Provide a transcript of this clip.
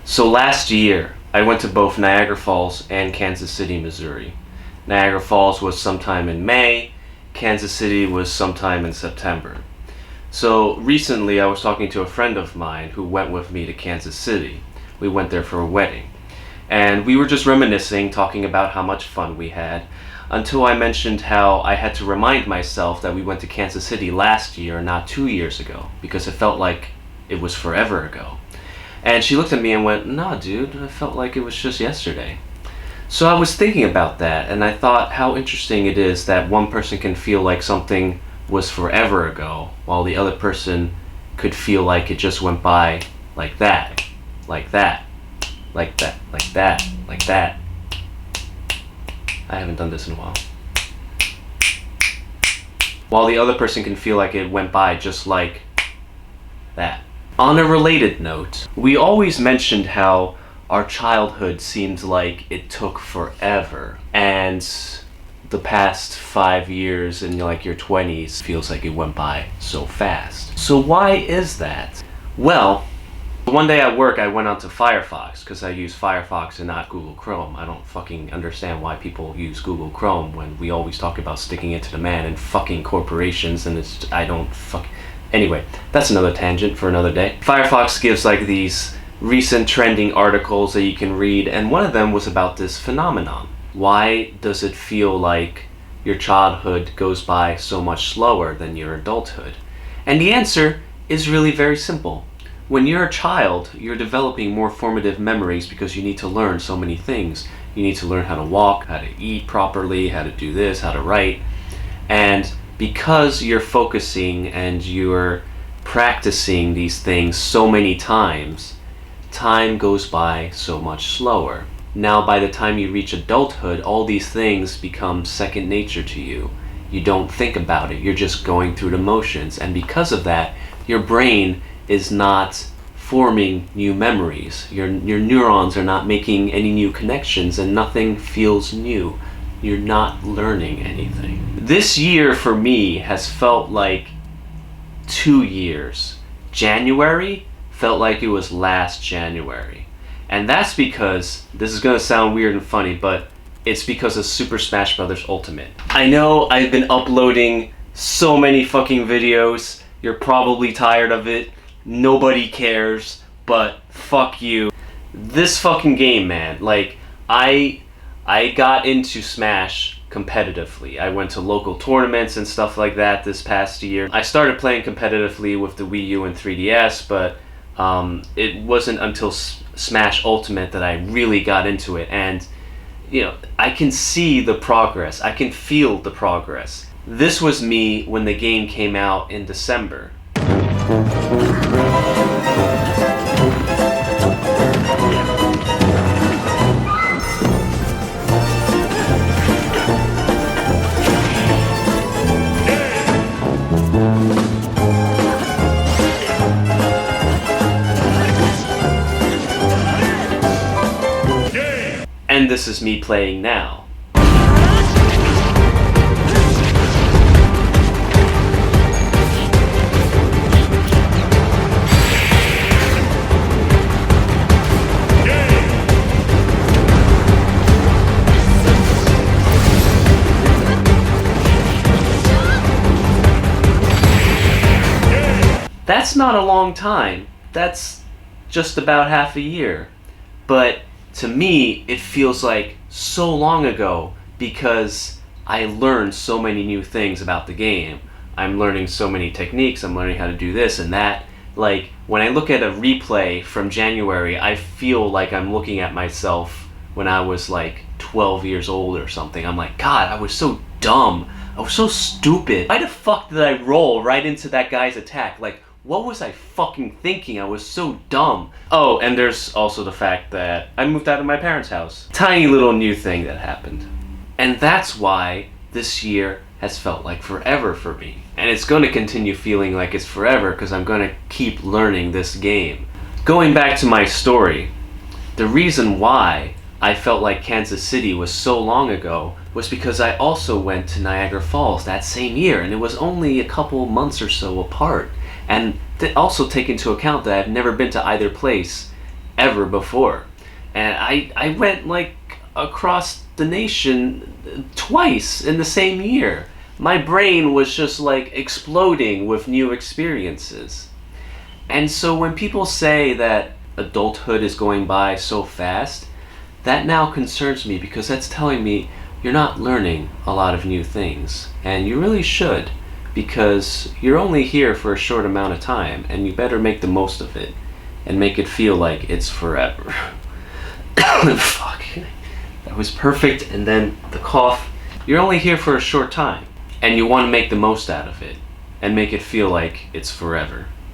So last year, I went to both Niagara Falls and Kansas City, Missouri. Niagara Falls was sometime in May, Kansas City was sometime in September. So recently, I was talking to a friend of mine who went with me to Kansas City. We went there for a wedding. And we were just reminiscing, talking about how much fun we had, until I mentioned how I had to remind myself that we went to Kansas City last year, not 2 years ago, because it felt like it was forever ago. And she looked at me and went, "Nah, dude, I felt like it was just yesterday." So I was thinking about that, and I thought how interesting it is that one person can feel like something was forever ago, while the other person could feel like it just went by like that, like that, like that, like that, like that. I haven't done this in a while. While the other person can feel like it went by just like that. On a related note, we always mentioned how our childhood seemed like it took forever, and the past 5 years in like your 20s feels like it went by so fast. So why is that? Well, one day at work I went onto Firefox because I use Firefox and not Google Chrome. I don't fucking understand why people use Google Chrome when we always talk about sticking it to the man and fucking corporations, and I don't fuck. Anyway, that's another tangent for another day. Firefox gives like these recent trending articles that you can read, and one of them was about this phenomenon. Why does it feel like your childhood goes by so much slower than your adulthood? And the answer is really very simple. When you're a child, you're developing more formative memories because you need to learn so many things. You need to learn how to walk, how to eat properly, how to do this, how to write. And because you're focusing and you're practicing these things so many times, time goes by so much slower. Now, by the time you reach adulthood, all these things become second nature to you. You don't think about it, you're just going through the motions. And because of that, your brain is not forming new memories. Your neurons are not making any new connections, and nothing feels new. You're not learning anything. This year for me has felt like 2 years. January felt like it was last January. And that's because, this is gonna sound weird and funny, but it's because of Super Smash Bros. Ultimate. I know I've been uploading so many fucking videos. You're probably tired of it. Nobody cares, but fuck you. This fucking game, man, like, I got into Smash competitively. I went to local tournaments and stuff like that this past year. I started playing competitively with the Wii U and 3DS, but it wasn't until Smash Ultimate that I really got into it. And, you know, I can see the progress. I can feel the progress. This was me when the game came out in December. And this is me playing now. That's not a long time. That's just about half a year. But to me, it feels like so long ago because I learned so many new things about the game. I'm learning so many techniques, I'm learning how to do this and that. Like, when I look at a replay from January, I feel like I'm looking at myself when I was like 12 years old or something. I'm like, God, I was so dumb. I was so stupid. Why the fuck did I roll right into that guy's attack? Like, what was I fucking thinking? I was so dumb. Oh, and there's also the fact that I moved out of my parents' house. Tiny little new thing that happened. And that's why this year has felt like forever for me. And it's going to continue feeling like it's forever because I'm going to keep learning this game. Going back to my story, the reason why I felt like Kansas City was so long ago was because I also went to Niagara Falls that same year, and it was only a couple months or so apart. And also take into account that I've never been to either place ever before. And I went like across the nation twice in the same year. My brain was just like exploding with new experiences. And so when people say that adulthood is going by so fast, that now concerns me because that's telling me you're not learning a lot of new things. And you really should, because you're only here for a short amount of time and you better make the most of it and make it feel like it's forever. Fuck. That was perfect. And then the cough. You're only here for a short time and you want to make the most out of it and make it feel like it's forever.